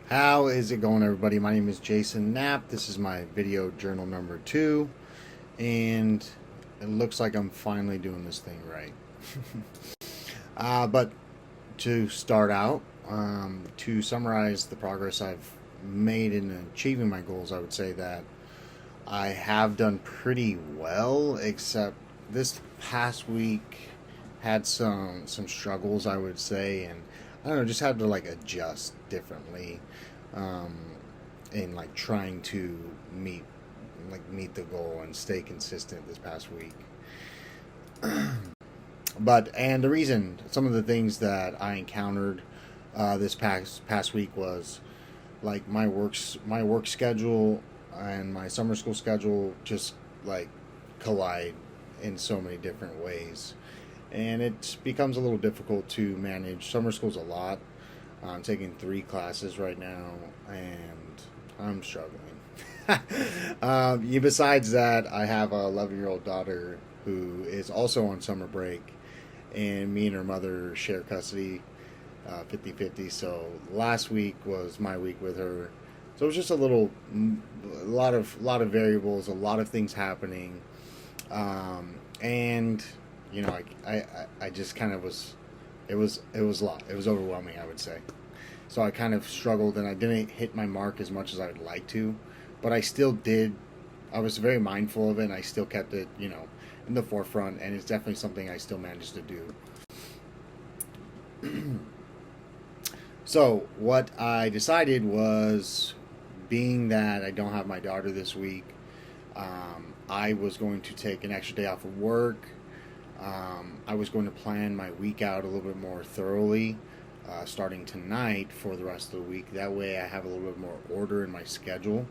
How is it going, everybody? My name is Jason Knapp. This is my video journal number 2, and it looks like I'm finally doing this thing right. But to start out, to summarize the progress I've made in achieving my goals, I would say that I have done pretty well, except this past week had some struggles, I would say, and I don't know, just had to like adjust differently, um, in like trying to meet the goal and stay consistent this past week. But and the reason, some of the things that I encountered this past week was like my work schedule and my summer school schedule just like collide in so many different ways, and it becomes a little difficult to manage. Summer school's a lot. I'm taking 3 classes right now, and I'm struggling. Besides that, I have a 11-year-old daughter who is also on summer break, and me and her mother share custody, 50-50. So last week was my week with her. So it was just a lot of variables, a lot of things happening, and I just kind of was. It was a lot. It was overwhelming, I would say. So I kind of struggled, and I didn't hit my mark as much as I would like to, but I still did. I was very mindful of it, and I still kept it, in the forefront, and it's definitely something I still managed to do. So what I decided was, being that I don't have my daughter this week, I was going to take an extra day off of work. I was going to plan my week out a little bit more thoroughly, starting tonight for the rest of the week. That way I have a little bit more order in my schedule.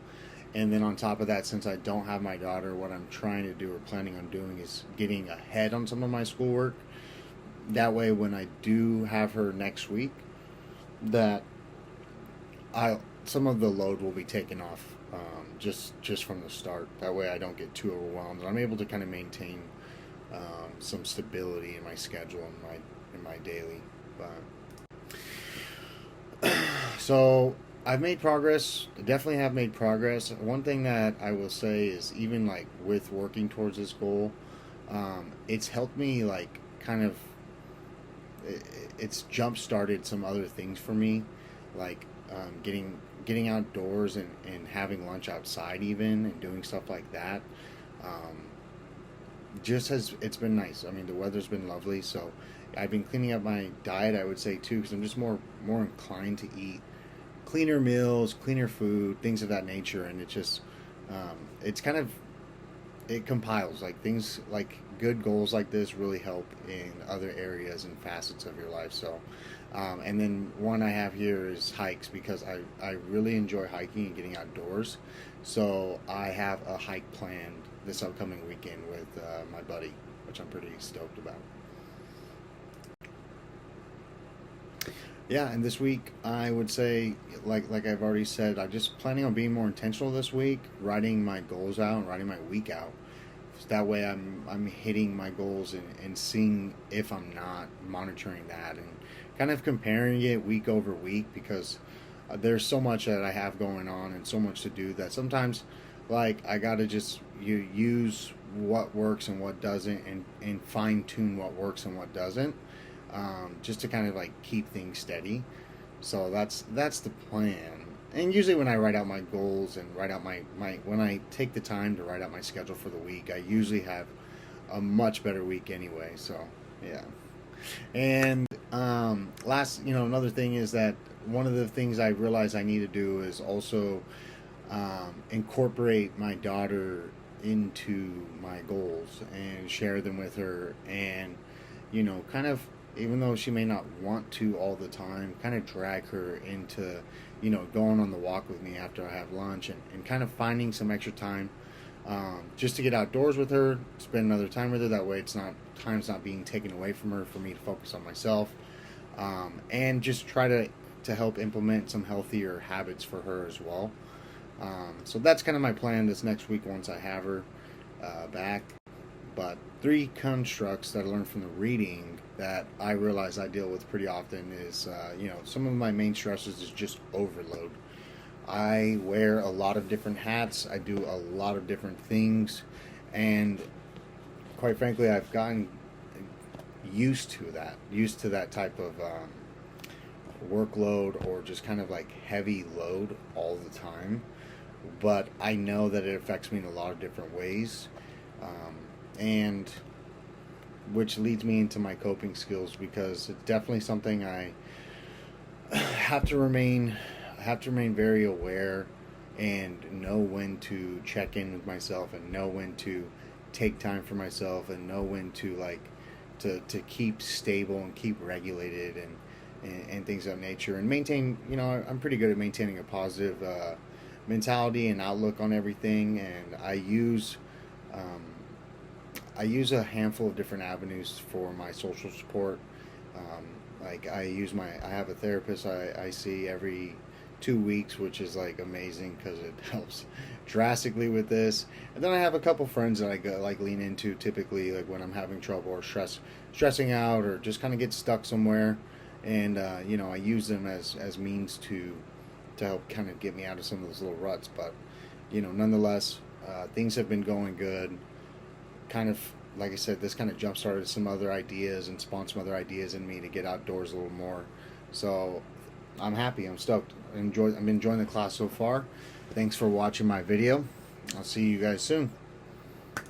And then on top of that, since I don't have my daughter, what I'm trying to do or planning on doing is getting ahead on some of my schoolwork. That way when I do have her next week, that some of the load will be taken off, just from the start. That way I don't get too overwhelmed. I'm able to kind of maintain some stability in my schedule and my daily. So I've made progress. Definitely have made progress. One thing that I will say is, even like with working towards this goal, it's helped me like kind of. It's jump started some other things for me, like getting outdoors and having lunch outside, even, and doing stuff like that. It's been nice. I mean, the weather's been lovely, so I've been cleaning up my diet, I would say, too, because I'm just more inclined to eat cleaner meals, cleaner food, things of that nature. And it just it's kind of, it compiles like things, like good goals like this really help in other areas and facets of your life. So and then one I have here is hikes, because I really enjoy hiking and getting outdoors. So I have a hike planned this upcoming weekend with my buddy, which I'm pretty stoked about. Yeah, and this week I would say, like I've already said, I'm just planning on being more intentional this week, writing my goals out and writing my week out. So that way I'm hitting my goals, and seeing if I'm not, monitoring that, and kind of comparing it week over week, because there's so much that I have going on and so much to do that sometimes, like, I gotta just use what works and what doesn't, and fine tune what works and what doesn't, just to kind of like keep things steady. So that's the plan. And usually when I write out my goals and write out my when I take the time to write out my schedule for the week, I usually have a much better week anyway. So yeah. And another thing is that one of the things I realize I need to do is also incorporate my daughter into my goals and share them with her, and kind of, even though she may not want to all the time, kind of drag her into going on the walk with me after I have lunch, and kind of finding some extra time, just to get outdoors with her, spend another time with her. That way time's not being taken away from her for me to focus on myself, and just try to help implement some healthier habits for her as well. So that's kind of my plan this next week once I have her back. But 3 constructs that I learned from the reading that I realize I deal with pretty often is, some of my main stressors is just overload. I wear a lot of different hats. I do a lot of different things, and quite frankly, I've gotten used to that type of workload, or just kind of like heavy load all the time. But I know that it affects me in a lot of different ways, and which leads me into my coping skills, because it's definitely something I have to remain very aware and know when to check in with myself, and know when to take time for myself, and know when to to keep stable and keep regulated, and things of that nature, and maintain, I'm pretty good at maintaining a positive mentality and outlook on everything. And um, I use a handful of different avenues for my social support. Like I have a therapist I see every 2 weeks, which is like amazing because it helps drastically with this. And then I have a couple friends that I go like lean into, typically like when I'm having trouble or stressing out, or just kind of get stuck somewhere. And I use them as means to help kind of get me out of some of those little ruts. But nonetheless, things have been going good. Kind of, like I said, this kind of jump started some other ideas and spawned some other ideas in me to get outdoors a little more. So I'm happy. I'm stoked. I'm enjoying the class so far. Thanks for watching my video. I'll see you guys soon.